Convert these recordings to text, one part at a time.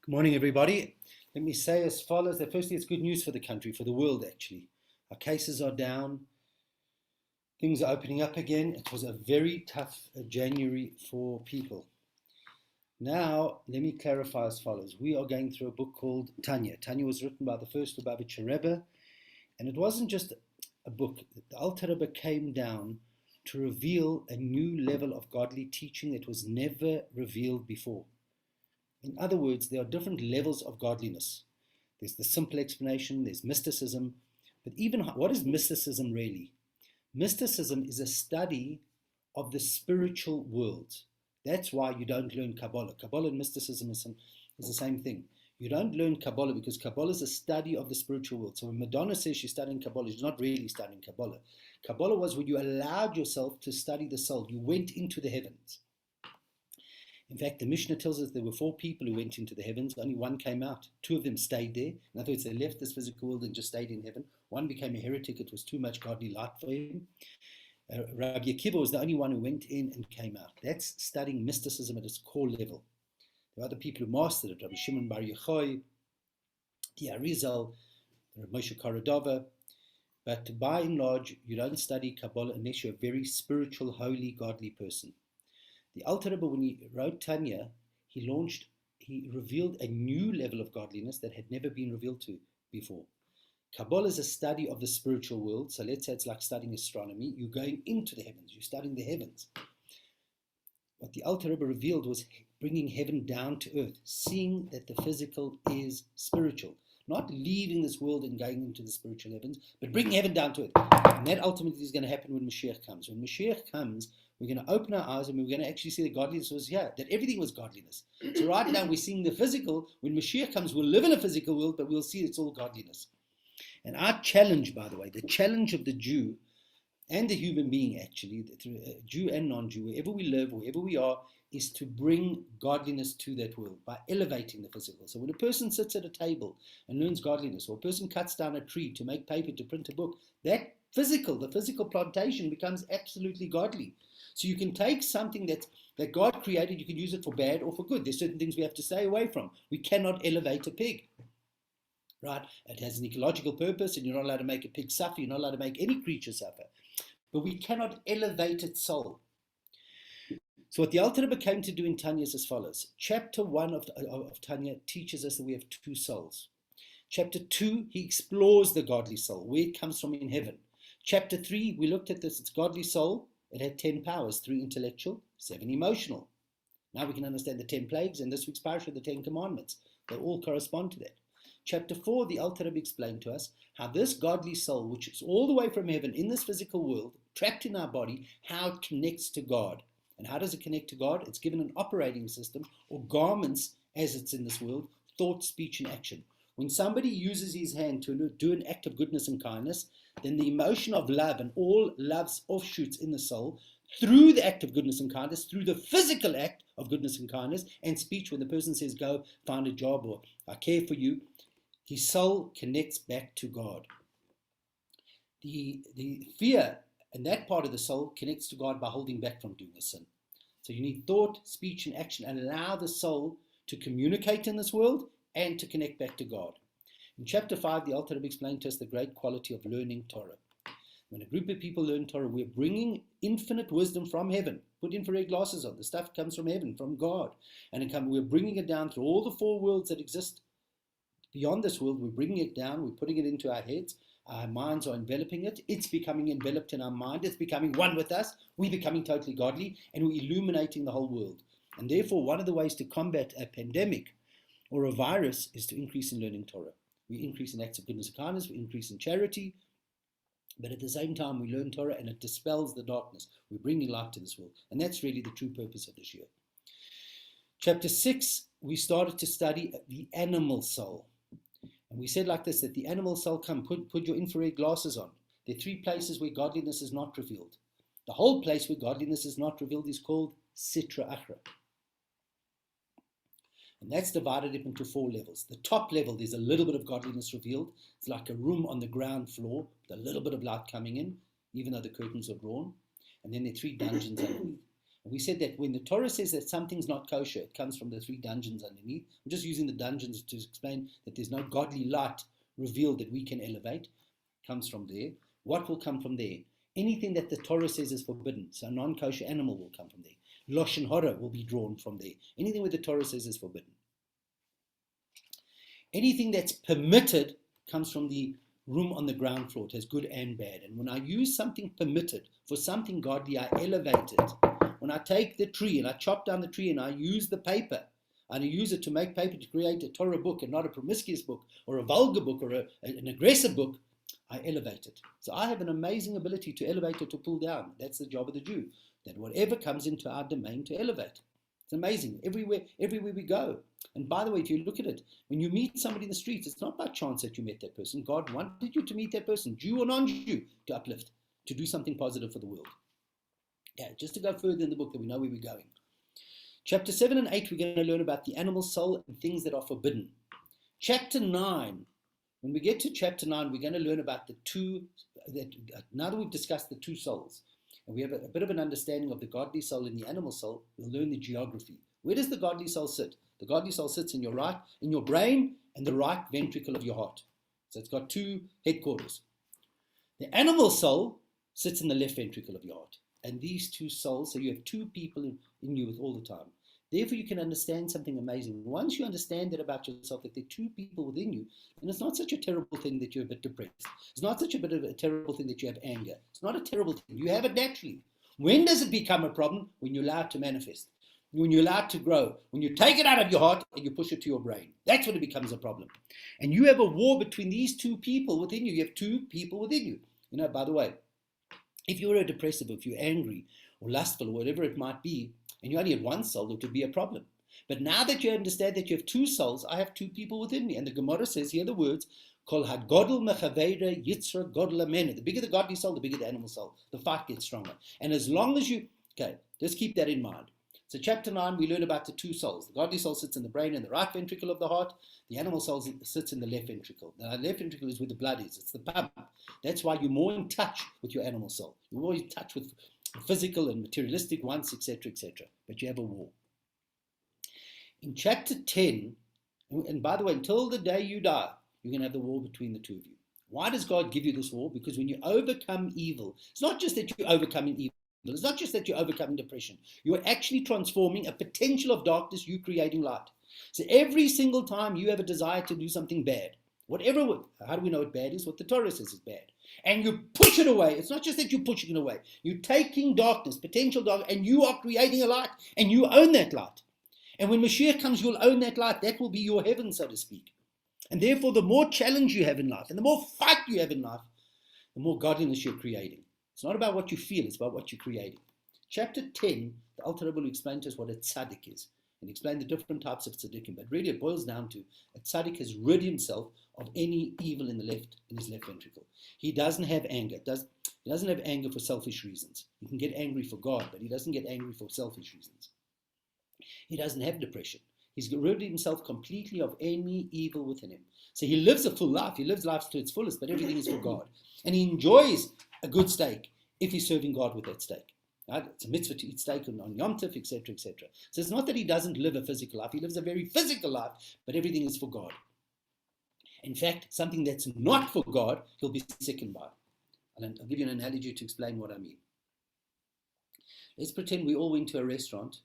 Good morning, everybody. Let me say as follows that firstly, it's good news for the country, for the world, actually. Our cases are down, things are opening up again. It was a very tough January for people. Now, let me clarify as follows. We are going through a book called Tanya. Tanya was written by the first Lubavitcher Rebbe, and it wasn't just a book. The Alter Rebbe came down to reveal a new level of godly teaching that was never revealed before. In other words, there are different levels of godliness. There's the simple explanation, there's mysticism. But even, what is mysticism really? Mysticism is a study of the spiritual world. That's why you don't learn Kabbalah. Kabbalah and mysticism is the same thing. You don't learn Kabbalah because Kabbalah is a study of the spiritual world. So when Madonna says she's studying Kabbalah, she's not really studying Kabbalah. Kabbalah was when you allowed yourself to study the soul. You went into the heavens. In fact, the Mishnah tells us there were 4 people who went into the heavens. Only one came out. 2 of them stayed there. In other words, they left this physical world and just stayed in heaven. One became a heretic. It was too much godly light for him. Rabbi was the only one who went in and came out. That's studying mysticism at its core level. There are other people who mastered it. Rabbi Shimon Bar Yochai, the Arizal, Moshe Karadova. But by and large, you don't study Kabbalah unless you're a very spiritual, holy, godly person. The Alter Rebbe, when he wrote Tanya, he revealed a new level of godliness that had never been revealed to before. Kabbalah is a study of the spiritual world. So let's say it's like studying astronomy. You're going into the heavens. You're studying the heavens. What the Alter Rebbe revealed was bringing heaven down to earth, seeing that the physical is spiritual. Not leaving this world and going into the spiritual heavens, but bringing heaven down to earth. And that ultimately is going to happen when Mashiach comes. When Mashiach comes, we're going to open our eyes and we're going to actually see that godliness was here, that everything was godliness. So right now we're seeing the physical. When Mashiach comes, we'll live in a physical world, but we'll see it's all godliness. And our challenge, by the way, the challenge of the Jew and the human being actually, Jew and non-Jew, wherever we live, wherever we are, is to bring godliness to that world by elevating the physical. So when a person sits at a table and learns godliness, or a person cuts down a tree to make paper to print a book, that the physical plantation becomes absolutely godly. So you can take something that God created, you can use it for bad or for good. There's certain things we have to stay away from. We cannot elevate a pig, right? It has an ecological purpose, and you're not allowed to make a pig suffer. You're not allowed to make any creature suffer. But we cannot elevate its soul. So what the Alter Rebbe came to do in Tanya is as follows. Chapter 1 of Tanya teaches us that we have 2 souls. Chapter 2, he explores the godly soul, where it comes from in heaven. Chapter 3, we looked at this, it's godly soul. It had 10 powers, 3 intellectual, 7 emotional. Now we can understand the 10 plagues and this week's parasha, the 10 commandments. They all correspond to that. Chapter 4, the Alter Rebbe explained to us how this godly soul, which is all the way from heaven in this physical world, trapped in our body, how it connects to God. And how does it connect to God? It's given an operating system or garments as it's in this world, thought, speech, and action. When somebody uses his hand to do an act of goodness and kindness, then the emotion of love and all love's offshoots in the soul, through the act of goodness and kindness, through the physical act of goodness and kindness, and speech, when the person says, go find a job, or I care for you, his soul connects back to God. The fear and that part of the soul connects to God by holding back from doing a sin. So you need thought, speech, and action, and allow the soul to communicate in this world and to connect back to God. In chapter 5, the Alter Rebbe explained to us the great quality of learning Torah. When a group of people learn Torah, we're bringing infinite wisdom from heaven. Put infrared glasses on. The stuff comes from heaven, from God. And we're bringing it down through all the 4 worlds that exist beyond this world. We're bringing it down. We're putting it into our heads. Our minds are enveloping it. It's becoming enveloped in our mind. It's becoming one with us. We're becoming totally godly. And we're illuminating the whole world. And therefore, one of the ways to combat a pandemic or a virus is to increase in learning Torah. We increase in acts of goodness and kindness. We increase in charity. But at the same time, we learn Torah and it dispels the darkness. We're bringing light to this world. And that's really the true purpose of this year. Chapter 6, we started to study the animal soul. And we said like this, that the animal soul, put your infrared glasses on. There are 3 places where godliness is not revealed. The whole place where godliness is not revealed is called Sitra Achra. And that's divided up into 4 levels. The top level, there's a little bit of godliness revealed. It's like a room on the ground floor, with a little bit of light coming in, even though the curtains are drawn. And then there are 3 dungeons underneath. We said that when the Torah says that something's not kosher, it comes from the 3 dungeons underneath. I'm just using the dungeons to explain that there's no godly light revealed that we can elevate. It comes from there. What will come from there? Anything that the Torah says is forbidden. So a non-kosher animal will come from there. Lashon hara will be drawn from there. Anything where the Torah says is forbidden. Anything that's permitted comes from the room on the ground floor. It has good and bad. And when I use something permitted for something godly, I elevate it. When I take the tree and I chop down the tree and I use the paper, and I use it to make paper to create a Torah book and not a promiscuous book or a vulgar book or an aggressive book, I elevate it. So I have an amazing ability to elevate or to pull down. That's the job of the Jew, that whatever comes into our domain to elevate. It's amazing. Everywhere we go. And by the way, if you look at it, when you meet somebody in the streets, it's not by chance that you met that person. God wanted you to meet that person, Jew or non-Jew, to uplift, to do something positive for the world. Yeah, just to go further in the book that we know where we're going. Chapter 7 and 8, we're going to learn about the animal soul and things that are forbidden. Chapter 9, when we get to chapter 9, we're going to learn about the two, now that we've discussed the 2 souls, and we have a bit of an understanding of the godly soul and the animal soul, we'll learn the geography. Where does the godly soul sit? The godly soul sits in your brain and the right ventricle of your heart. So it's got 2 headquarters. The animal soul sits in the left ventricle of your heart. And these 2 souls, so you have 2 people in you all the time. Therefore, you can understand something amazing. Once you understand that about yourself, that there are 2 people within you, then it's not such a terrible thing that you're a bit depressed. It's not such a bit of a terrible thing that you have anger. It's not a terrible thing. You have it naturally. When does it become a problem? When you allow it to manifest. When you allow it to grow. When you take it out of your heart and you push it to your brain. That's when it becomes a problem. And you have a war between these 2 people within you. You have 2 people within you. You know, by the way, if you were a depressive, if you're angry or lustful or whatever it might be, and you only had 1 soul, it would be a problem. But now that you understand that you have 2 souls, I have 2 people within me. And the Gemara says, hear the words, Kol hagodol mechaveda yitzra godol amena. The bigger the godly soul, the bigger the animal soul. The fight gets stronger. And as long as you, okay, just keep that in mind. So chapter 9, we learn about the 2 souls. The godly soul sits in the brain and the right ventricle of the heart. The animal soul sits in the left ventricle. The left ventricle is where the blood is. It's the pump. That's why you're more in touch with your animal soul. You're more in touch with physical and materialistic wants, etc., etc. But you have a war. In chapter 10, and by the way, until the day you die, you're going to have the war between the 2 of you. Why does God give you this war? Because when you overcome evil, it's not just that you're overcoming evil. It's not just that you're overcoming depression. You're actually transforming a potential of darkness, you creating light. So every single time you have a desire to do something bad, whatever, how do we know what bad is? What the Torah says is bad. And you push it away. It's not just that you're pushing it away. You're taking darkness, potential darkness, and you are creating a light. And you own that light. And when Mashiach comes, you'll own that light. That will be your heaven, so to speak. And therefore, the more challenge you have in life, and the more fight you have in life, the more godliness you're creating. It's not about what you feel, it's about what you're creating. Chapter 10, the Alter Rebbe will explain to us what a tzaddik is, and explain the different types of tzaddikim. But really it boils down to a tzaddik has rid himself of any evil in his left ventricle. He doesn't have anger. He doesn't have anger for selfish reasons. He can get angry for God, but he doesn't get angry for selfish reasons. He doesn't have depression. He's rid himself completely of any evil within him. So he lives a full life. He lives life to its fullest, but everything is for God. And he enjoys a good steak if he's serving God with that steak. Right? It's a mitzvah to eat steak on Yom Tov, etc., etc. So it's not that he doesn't live a physical life. He lives a very physical life, but everything is for God. In fact, something that's not for God, he'll be sickened by. And I'll give you an analogy to explain what I mean. Let's pretend we all went to a restaurant,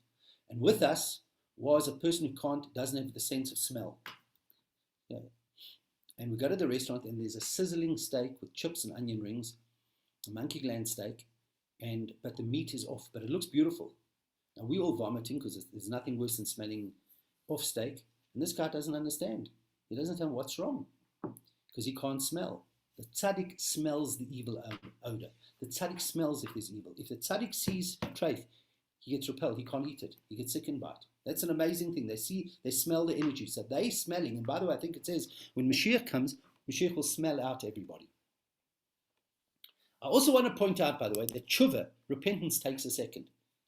and with us was a person who doesn't have the sense of smell. Yeah. And we go to the restaurant, and there's a sizzling steak with chips and onion rings, a monkey gland steak, but the meat is off, but it looks beautiful. Now we're all vomiting because there's nothing worse than smelling off steak. And this guy doesn't understand. He doesn't know what's wrong because he can't smell. The tzaddik smells the evil odor. The tzaddik smells if there's evil. If the tzaddik sees treif, he gets repelled. He can't eat it. He gets sickened by it. That's an amazing thing. They smell the energy. So they're smelling. And by the way, I think it says when Mashiach comes, Mashiach will smell out everybody. I also want to point out, by the way, that tshuva, repentance, takes a second.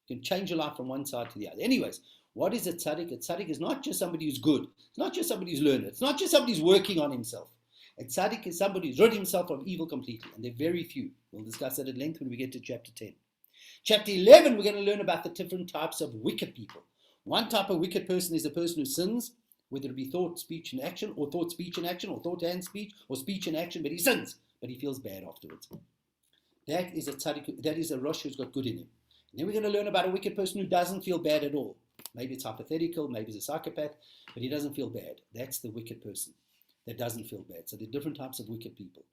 You can change your life from one side to the other. Anyways, what is a tzaddik? A tzaddik is not just somebody who's good. It's not just somebody who's learned. It's not just somebody who's working on himself. A tzaddik is somebody who's rid himself of evil completely. And they're very few. We'll discuss that at length when we get to chapter 10. Chapter 11, we're going to learn about the different types of wicked people. One type of wicked person is a person who sins, whether it be thought, speech, and action, or thought, speech, and action, or thought and speech, or speech and action, but he sins, but he feels bad afterwards. That is a tzaddik, that is a Rosh who's got good in him. And then we're going to learn about a wicked person who doesn't feel bad at all. Maybe it's hypothetical, maybe it's a psychopath, but he doesn't feel bad. That's the wicked person that doesn't feel bad. So there are different types of wicked people.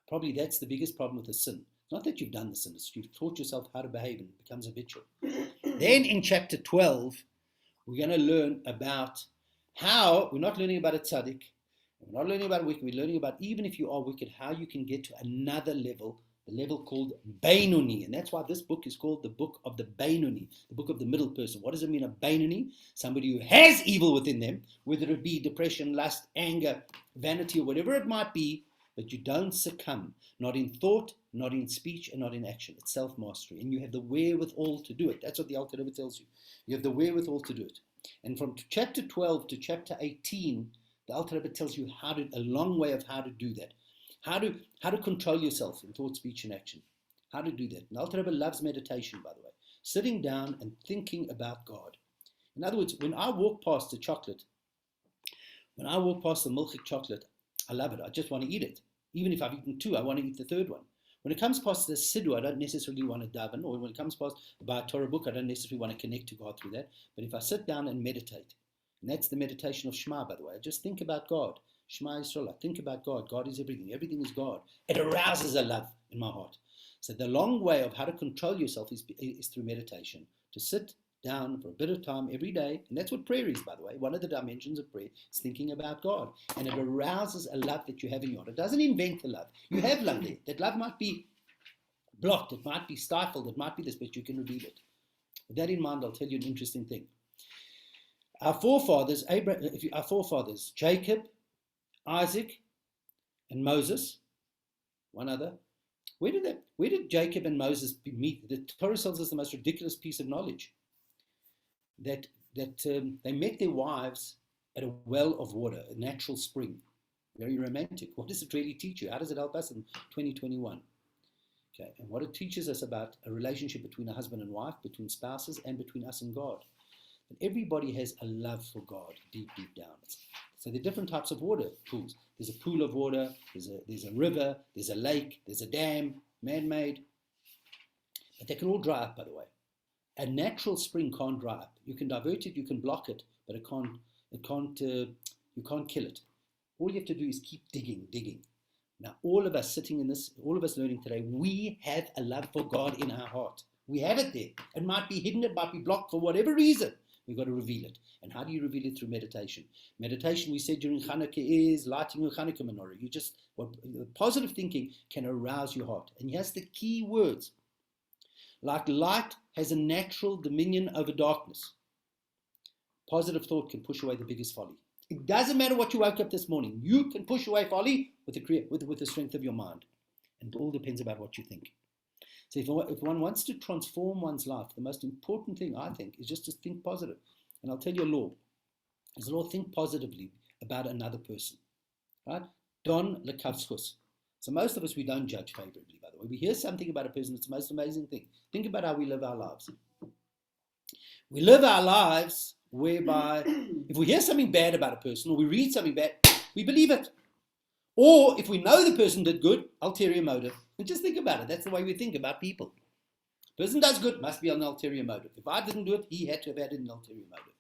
Probably that's the biggest problem with the sin. It's not that you've done the sin, it's you've taught yourself how to behave and it becomes habitual. Then in chapter 12, we're going to learn about how, we're not learning about a tzaddik, we're not learning about wicked, we're learning about even if you are wicked, how you can get to another level, the level called Beinoni. And that's why this book is called the book of the Beinoni, the book of the middle person. What does it mean, a Beinoni? Somebody who has evil within them, whether it be depression, lust, anger, vanity, or whatever it might be, but you don't succumb, not in thought, not in speech, and not in action. It's self-mastery, and you have the wherewithal to do it. That's what the Alter Rebbe tells you. You have the wherewithal to do it. And from chapter 12 to chapter 18, the Alter Rebbe tells you a long way of how to do that. How to control yourself in thought, speech, and action. How to do that. And Alter Rebbe loves meditation, by the way. Sitting down and thinking about God. In other words, when I walk past the chocolate, when I walk past the milky chocolate, I love it. I just want to eat it. Even if I've eaten two, I want to eat the third one. When it comes past the siddur, I don't necessarily want to daven, or when it comes past by a Torah book, I don't necessarily want to connect to God through that. But if I sit down and meditate, and that's the meditation of Shema, by the way, I just think about God. Shema Yisrael, I think about God. God is everything. Everything is God. It arouses a love in my heart. So the long way of how to control yourself is through meditation. To sit down for a bit of time every day, and that's what prayer is, by the way. One of the dimensions of prayer is thinking about God, and it arouses a love that you have in your heart. It doesn't invent the love. You have love there. That love might be blocked, it might be stifled, it might be this, but you can reveal it. With that in mind, I'll tell you an interesting thing. Our forefathers, Jacob, Isaac, and Moses, one other. Where did Jacob and Moses meet? The Torah tells us the most ridiculous piece of knowledge. That they met their wives at a well of water, a natural spring. Very romantic. What does it really teach you? How does it help us in 2021? Okay, and what it teaches us about a relationship between a husband and wife, between spouses, and between us and God. And everybody has a love for God deep, deep down. So there are different types of water pools. There's a pool of water, there's a river, there's a lake, there's a dam, man-made. But they can all dry up, by the way. A natural spring can't dry up. You can divert it, you can block it, but you can't kill it. All you have to do is keep digging. Now, all of us sitting in this, all of us learning today, we have a love for God in our heart. We have it there. It might be hidden, it might be blocked for whatever reason. We've got to reveal it. And how do you reveal it? Through meditation. Meditation, we said during Hanukkah, is lighting a Hanukkah menorah. Positive thinking can arouse your heart. And here's the key words. Like light has a natural dominion over darkness. Positive thought can push away the biggest folly. It doesn't matter what you woke up this morning. You can push away folly with the strength of your mind. And it all depends about what you think. So if one wants to transform one's life, the most important thing, I think, is just to think positive. And I'll tell you a law. There's a law, think positively about another person. Right? Don lekavskus. So most of us, we don't judge favorably, by the way. We hear something about a person, it's the most amazing thing. Think about how we live our lives. We live our lives whereby if we hear something bad about a person or we read something bad, we believe it. Or if we know the person did good, ulterior motive. And just think about it. That's the way we think about people. Person does good, must be an ulterior motive. If I didn't do it, he had to have had an ulterior motive.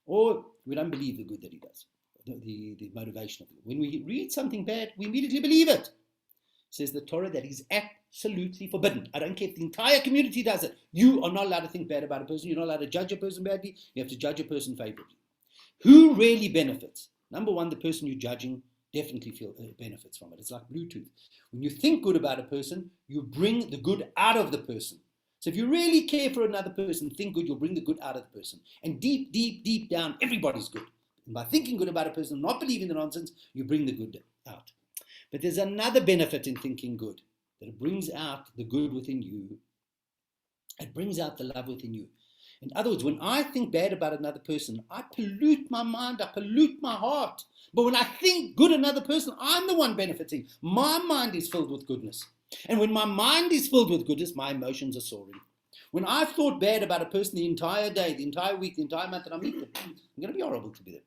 Or we don't believe the good that he does. The motivation of it. When we read something bad, we immediately believe it. Says the Torah that is absolutely forbidden. I don't care if the entire community does it. You are not allowed to think bad about a person. You're not allowed to judge a person badly. You have to judge a person favorably. Who really benefits? Number one, the person you're judging definitely benefits from it. It's like Bluetooth. When you think good about a person, you bring the good out of the person. So if you really care for another person, think good, you'll bring the good out of the person. And deep, deep, deep down, everybody's good. And by thinking good about a person, not believing the nonsense, you bring the good out. But there's another benefit in thinking good, that it brings out the good within you. It brings out the love within you. In other words, when I think bad about another person, I pollute my mind, I pollute my heart. But when I think good another person, I'm the one benefiting. My mind is filled with goodness. And when my mind is filled with goodness, my emotions are soaring. When I've thought bad about a person the entire day, the entire week, the entire month that I meet them, I'm going to be horrible to be them.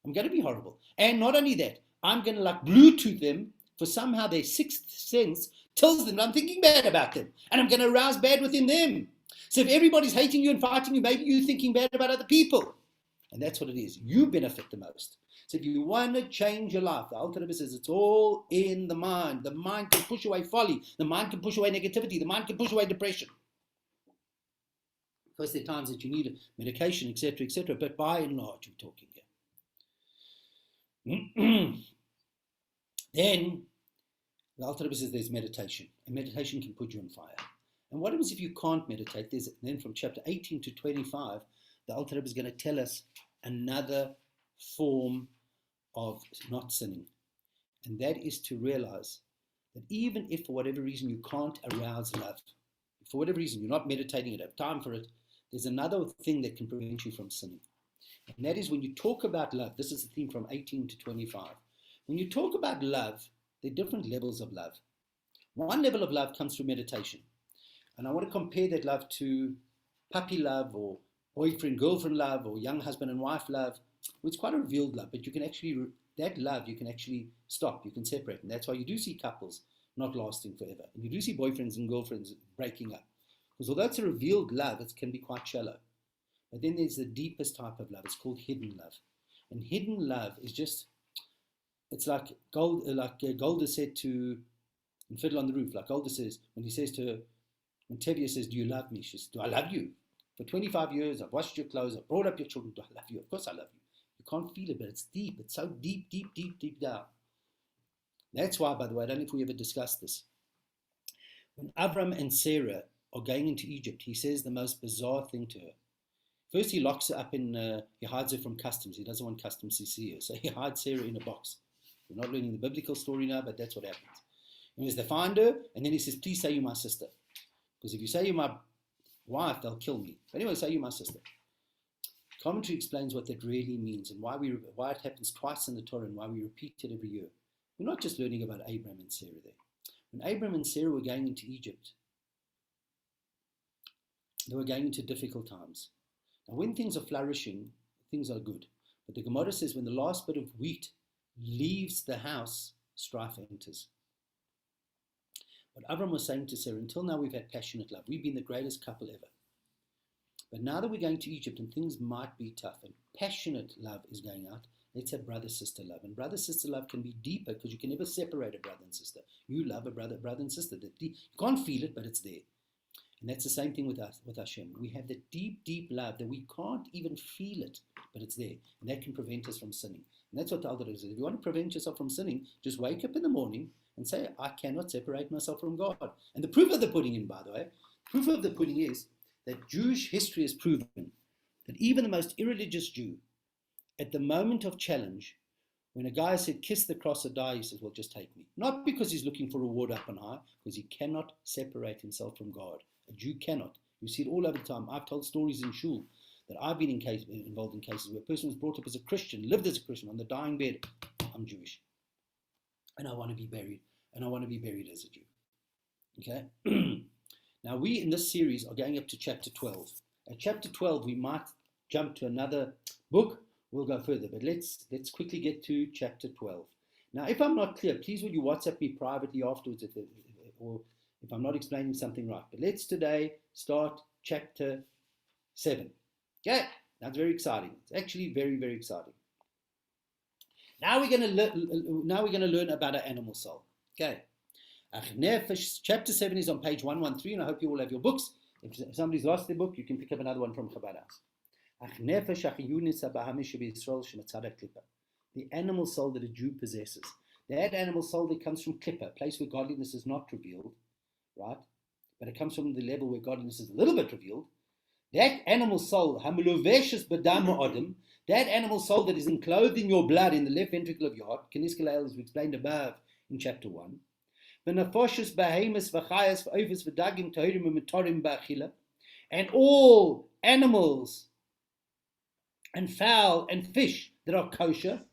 I'm going to be horrible. And not only that, I'm going to like Bluetooth them for somehow their sixth sense tells them that I'm thinking bad about them. And I'm going to arouse bad within them. So if everybody's hating you and fighting you, maybe you're thinking bad about other people. And that's what it is. You benefit the most. So if you want to change your life, the Alter Rebbe says it's all in the mind. The mind can push away folly. The mind can push away negativity. The mind can push away depression. Of course, there are times that you need medication, etc., etc. But by and large, we're talking here. Then the Alter Rebbe says there's meditation. And meditation can put you on fire. And what happens if you can't meditate? Then from chapter 18 to 25, the Alter Rebbe is going to tell us another form of not sinning. And that is to realize that even if for whatever reason you can't arouse love, for whatever reason you're not meditating, you don't have time for it, there's another thing that can prevent you from sinning. And that is when you talk about love. This is the theme from 18 to 25. When you talk about love, there are different levels of love. One level of love comes through meditation. And I want to compare that love to puppy love or boyfriend, girlfriend love or young husband and wife love. It's quite a revealed love, but you can actually, that love you can actually stop, you can separate. And that's why you do see couples not lasting forever. And you do see boyfriends and girlfriends breaking up. Because although it's a revealed love, it can be quite shallow. But then there's the deepest type of love. It's called hidden love. And hidden love is just, it's like Golda said to, in Fiddle on the Roof, like Golda says, when he says to her, when Tevye says, do you love me? She says, do I love you? For 25 years, I've washed your clothes, I've brought up your children. Do I love you? Of course I love you. You can't feel it, but it's deep. It's so deep, deep, deep, deep down. That's why, by the way, I don't know if we ever discussed this. When Avram and Sarah are going into Egypt, he says the most bizarre thing to her. First, he locks her up he hides her from customs. He doesn't want customs to see her. So he hides Sarah in a box. We're not learning the biblical story now, but that's what happens. And as they find her, and then he says, please say you're my sister. Because if you say you're my wife, they'll kill me. But anyway, say you're my sister. Commentary explains what that really means and why it happens twice in the Torah and why we repeat it every year. We're not just learning about Abraham and Sarah there. When Abraham and Sarah were going into Egypt, they were going into difficult times. Now, when things are flourishing, things are good. But the Gemara says when the last bit of wheat leaves the house, strife enters. What Avram was saying to Sarah, until now we've had passionate love. We've been the greatest couple ever. But now that we're going to Egypt and things might be tough and passionate love is going out, let's have brother-sister love. And brother-sister love can be deeper because you can never separate a brother and sister. You love a brother and sister. You can't feel it, but it's there. And that's the same thing with us, with Hashem. We have the deep, deep love that we can't even feel it, but it's there. And that can prevent us from sinning. And that's what the Alter Rebbe says. If you want to prevent yourself from sinning, just wake up in the morning and say, I cannot separate myself from God. And the proof of the pudding in, by the way, proof of the pudding is that Jewish history has proven that even the most irreligious Jew, at the moment of challenge, when a guy said, kiss the cross or die, he says, well, just take me. Not because he's looking for a reward up on high, because he cannot separate himself from God. A Jew cannot. You see it all over the time. I've told stories in shul that I've been involved in cases where a person was brought up as a Christian, lived as a Christian, on the dying bed. I'm Jewish. And I want to be buried. And I want to be buried as a Jew. Okay? Now, we in this series are going up to chapter 12. At chapter 12, we might jump to another book. We'll go further. But let's quickly get to chapter 12. Now, if I'm not clear, please would you WhatsApp me privately afterwards or if I'm not explaining something right. But let's today start chapter 7. Okay? That's very exciting. It's actually very, very exciting. Now we're going to learn about our animal soul. Okay? Chapter 7 is on page 113, and I hope you all have your books. If somebody's lost their book, you can pick up another one from Chabad House. The animal soul that a Jew possesses. That animal soul that comes from Klippa, a place where godliness is not revealed, right? But it comes from the level where godliness is a little bit revealed. That animal soul, that animal soul that is enclosed in your blood, in the left ventricle of your heart, Knis Kalel, as we explained above in chapter 1. And all animals and fowl and fish that are kosher,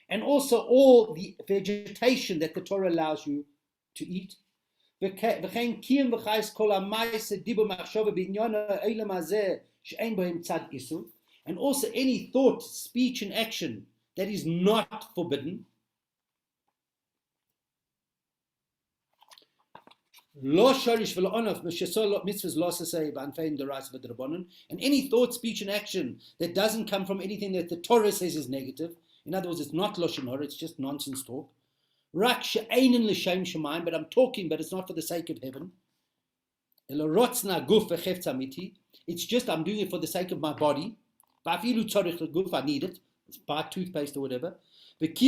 and also all the vegetation that the Torah allows you to eat. And also any thought, speech, and action that is not forbidden. And any thought, speech, and action that doesn't come from anything that the Torah says is negative. In other words, it's not lashon hara, it's just nonsense talk. But I'm talking, but it's not for the sake of heaven. It's just I'm doing it for the sake of my body. I need it. It's buy toothpaste or whatever. But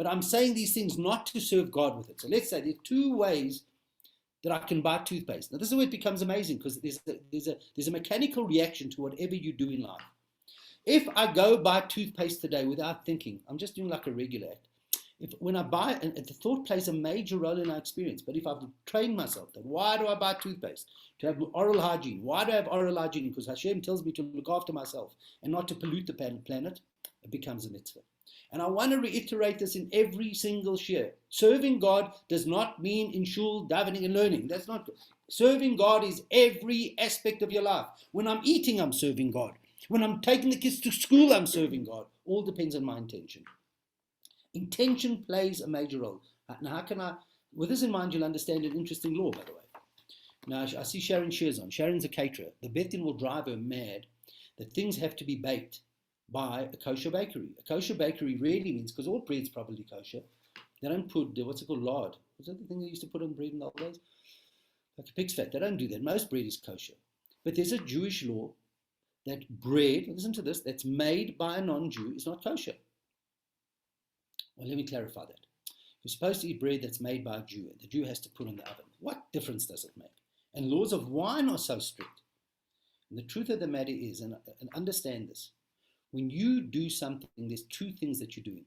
I'm saying these things not to serve God with it. So let's say there are two ways that I can buy toothpaste. Now this is where it becomes amazing, because there's a mechanical reaction to whatever you do in life. If I go buy toothpaste today without thinking, I'm just doing like a regular act. When I buy, and the thought plays a major role in our experience, but if I've trained myself that why do I buy toothpaste? To have oral hygiene. Why do I have oral hygiene? Because Hashem tells me to look after myself and not to pollute the planet. It becomes a mitzvah. And I want to reiterate this in every single share. Serving God does not mean in shul, davening, and learning. That's not good. Serving God is every aspect of your life. When I'm eating, I'm serving God. When I'm taking the kids to school, I'm serving God. All depends on my intention. Intention plays a major role. Now, how can I, with this in mind, you'll understand an interesting law, by the way. Now, I see Sharon shares on. Sharon's a caterer. The Beth Din will drive her mad that things have to be baked by a kosher bakery. A kosher bakery really means, because all bread's probably kosher, they don't put, what's it called, lard. Was that the thing they used to put on bread in the old days? Like a pig's fat. They don't do that. Most bread is kosher. But there's a Jewish law that bread, listen to this, that's made by a non-Jew is not kosher. Well, let me clarify that. You're supposed to eat bread that's made by a Jew, and the Jew has to put in the oven. What difference does it make? And laws of wine are so strict. And the truth of the matter is, and understand this, when you do something, there's two things that you're doing.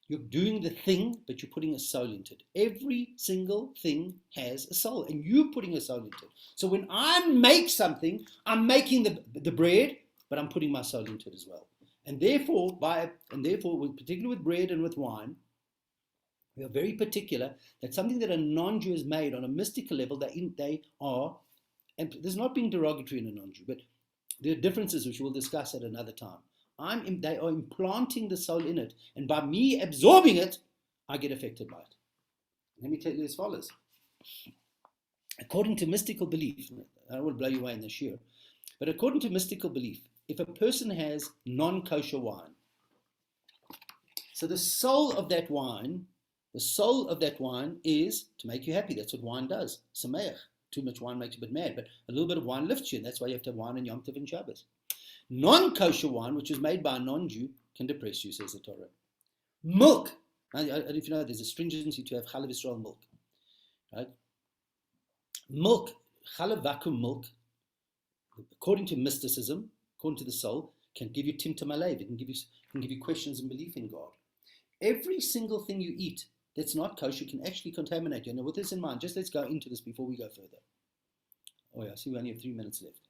You're doing the thing, but you're putting a soul into it. Every single thing has a soul, and you're putting a soul into it. So when I make something, I'm making the bread, but I'm putting my soul into it as well. And therefore, particularly with bread and with wine, we are very particular that something that a non-Jew has made on a mystical level, they are, and this is not being derogatory in a non-Jew, but there are differences which we'll discuss at another time. They are implanting the soul in it, and by me absorbing it, I get affected by it. Let me tell you as follows. According to mystical belief, I don't want to blow you away in this year, but according to mystical belief, if a person has non-kosher wine, so the soul of that wine is to make you happy. That's what wine does. Sameach. Too much wine makes you a bit mad, but a little bit of wine lifts you, and that's why you have to have wine on Yom Tov and Shabbos. Non-kosher wine, which is made by a non-Jew, can depress you, says the Torah. Milk. If you know, there's a stringency to have Chalav Yisrael milk. Right? Milk, Chalav vacuum milk, according to mysticism, according to the soul, can give you timtum alev. It can give you questions and belief in God. Every single thing you eat that's not kosher can actually contaminate you. Now, with this in mind, just let's go into this before we go further. Oh yeah, I see we only have 3 minutes left.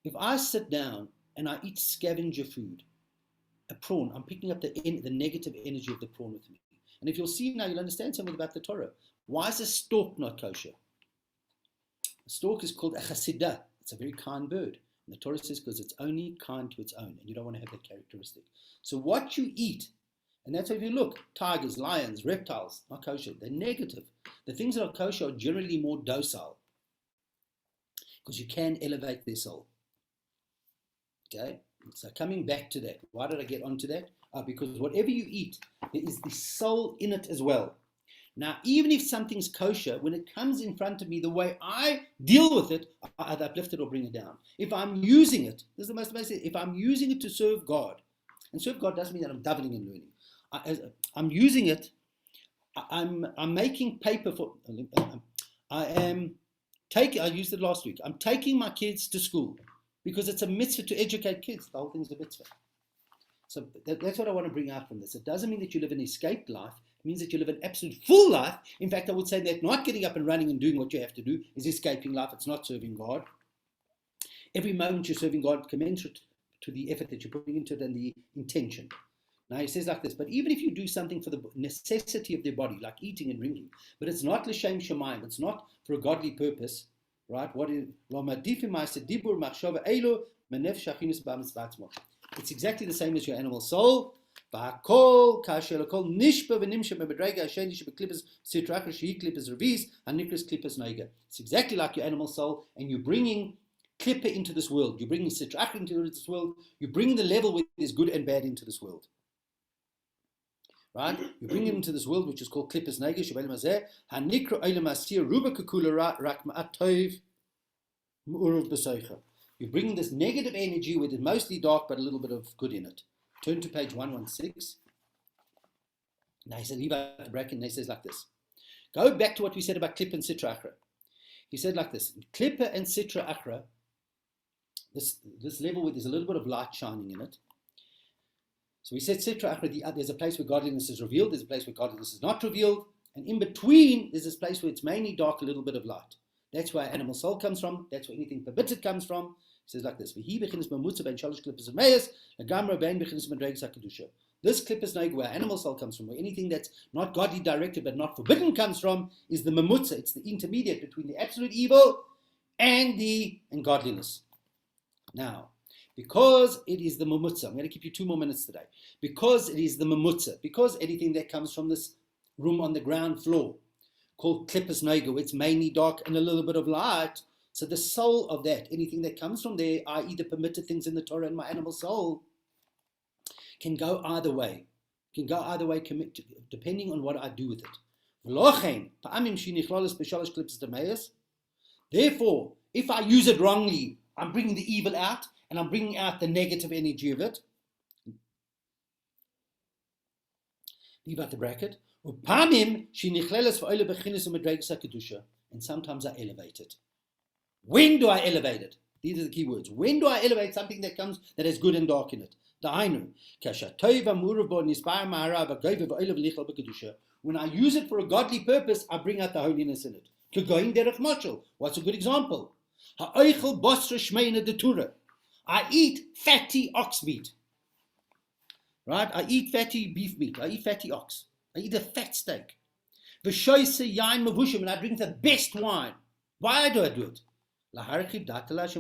If I sit down and I eat scavenger food, a prawn, I'm picking up the negative energy of the prawn with me. And if you'll see now, you'll understand something about the Torah. Why is a stork not kosher? A stork is called a chasidah. It's a very kind bird. And the Torah says because it's only kind to its own, and you don't want to have that characteristic. So what you eat, and that's why if you look, tigers, lions, reptiles, not kosher, they're negative. The things that are kosher are generally more docile because you can elevate their soul. Okay, so coming back to that, why did I get onto that? Because whatever you eat, there is the soul in it as well. Now, even if something's kosher, when it comes in front of me, the way I deal with it, I either uplift it or bring it down. If I'm using it, this is the most amazing thing, if I'm using it to serve God, and serve God doesn't mean that I'm davening and learning. I'm using it, I'm making paper for, I used it last week, I'm taking my kids to school. Because it's a mitzvah to educate kids. The whole thing's a mitzvah. So that's what I want to bring out from this. It doesn't mean that you live an escaped life. It means that you live an absolute full life. In fact, I would say that not getting up and running and doing what you have to do is escaping life. It's not serving God. Every moment you're serving God commensurate to the effort that you're putting into it and the intention. Now he says like this, but even if you do something for the necessity of their body, like eating and drinking, but it's not l'shem shamayim, it's not for a godly purpose, right? It's exactly the same as your animal soul. It's exactly like your animal soul, and you're bringing klippa into this world. You're bringing sitrach into this world. You're bringing the level where there's good and bad into this world. Right? You bring it into this world which is called klippas neiga. You're bringing this negative energy where there's mostly dark but a little bit of good in it. Turn to page 116. Now he said, leave out the bracket, and he says like this. Go back to what we said about klippa and sitra achra. He said like this: klippa and sitra achra, this level where there's a little bit of light shining in it. So we said sitra achra, there's a place where godliness is revealed, there's a place where godliness is not revealed, and in between there's this place where it's mainly dark, a little bit of light. That's where animal soul comes from. That's where anything permitted comes from. He says like this: this klippas neiga, where animal soul comes from, where anything that's not godly directed but not forbidden comes from, is the mamutza. It's the intermediate between the absolute evil and godliness. Now, because it is the mamutza, I'm going to keep you 2 more minutes today. Because it is the mamutza, because anything that comes from this room on the ground floor, called klippas neiga, it's mainly dark and a little bit of light. So the soul of that, anything that comes from there, i.e. the permitted things in the Torah and my animal soul, can go either way. Depending on what I do with it. Therefore, if I use it wrongly, I'm bringing the evil out, and I'm bringing out the negative energy of it. Leave out the bracket. And sometimes I elevate it. When do I elevate it? These are the key words. When do I elevate something that has good and dark in it? When I use it for a godly purpose, I bring out the holiness in it. What's a good example? I eat fatty ox meat. Right? I eat fatty beef meat. I eat fatty ox. I eat a fat steak. And I drink the best wine. Why do I do it? Because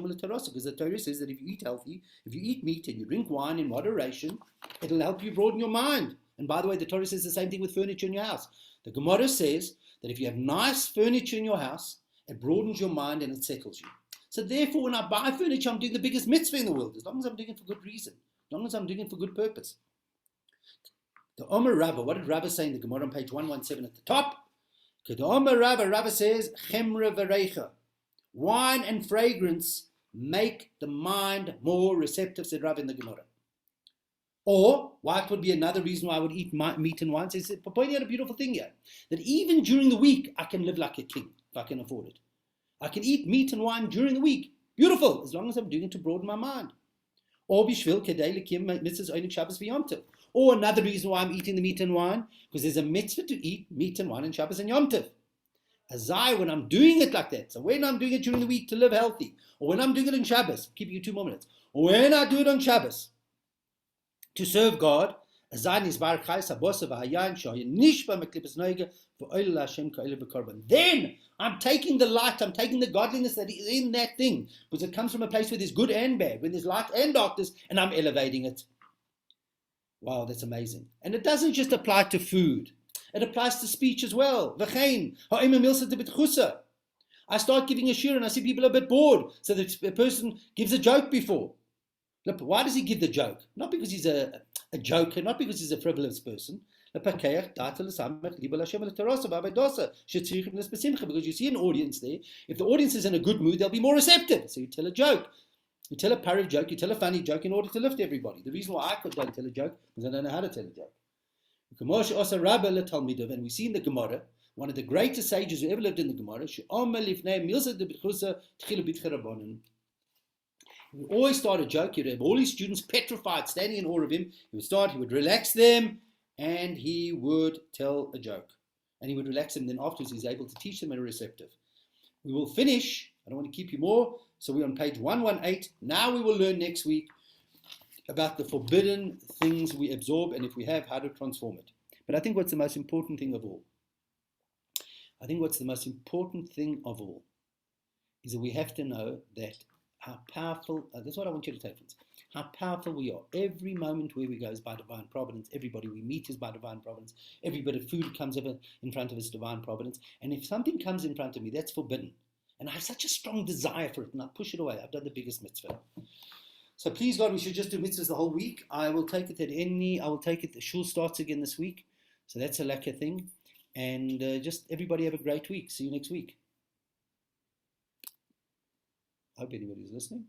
the Torah says that if you eat healthy, if you eat meat and you drink wine in moderation, it'll help you broaden your mind. And by the way, the Torah says the same thing with furniture in your house. The Gemara says that if you have nice furniture in your house, it broadens your mind and it settles you. So therefore, when I buy furniture, I'm doing the biggest mitzvah in the world, as long as I'm doing it for good reason, as long as I'm doing it for good purpose. The Omer Rabbi, what did Rabbi say in the Gemara on page 117 at the top? The Omer Rabbi says, Chemra v'reicha. Wine and fragrance make the mind more receptive, said Rabbi in the Gemara. Or, what would be another reason why I would eat meat and wine? So he said, pointing out a beautiful thing here, that even during the week, I can live like a king, if I can afford it. I can eat meat and wine during the week. Beautiful, as long as I'm doing it to broaden my mind. Or bishvil kedei lekim mitzvahs onik Shabbos v'Yom Tov. Or another reason why I'm eating the meat and wine, because there's a mitzvah to eat meat and wine on Shabbos and Yom Tov. When I'm doing it like that, so when I'm doing it during the week to live healthy, or when I'm doing it on Shabbos, keeping you 2 more minutes, or when I do it on Shabbos to serve God, then I'm taking the light, I'm taking the godliness that is in that thing, because it comes from a place where there's good and bad, when there's light and darkness, and I'm elevating it. Wow, that's amazing. And it doesn't just apply to food. It applies to speech as well. I start giving a shir and I see people a bit bored. So the person gives a joke before. Look, why does he give the joke? Not because he's a joker, not because he's a frivolous person. Because you see an audience there. If the audience is in a good mood, they'll be more receptive. So you tell a joke. You tell a parrot joke, you tell a funny joke in order to lift everybody. The reason why I don't tell a joke is I don't know how to tell a joke. And we see in the Gemara, one of the greatest sages who ever lived in the Gemara, he would always start a joke. He'd have all his students petrified, standing in awe of him. He would relax them, and he would tell a joke. And he would relax them, then afterwards he's able to teach them and are receptive. We will finish. I don't want to keep you more. So we're on page 118. Now we will learn next week about the forbidden things we absorb, and if we have, how to transform it. But I think what's the most important thing of all, is that we have to know that how powerful, that's what I want you to take, friends, how powerful we are. Every moment where we go is by divine providence. Everybody we meet is by divine providence. Every bit of food comes in front of us, divine providence. And if something comes in front of me, that's forbidden. And I have such a strong desire for it, and I push it away. I've done the biggest mitzvah. So please, God, we should just do mitzvahs the whole week. I will take it the shul starts again this week. So that's a lacquer thing. And just everybody have a great week. See you next week. I hope anybody's listening.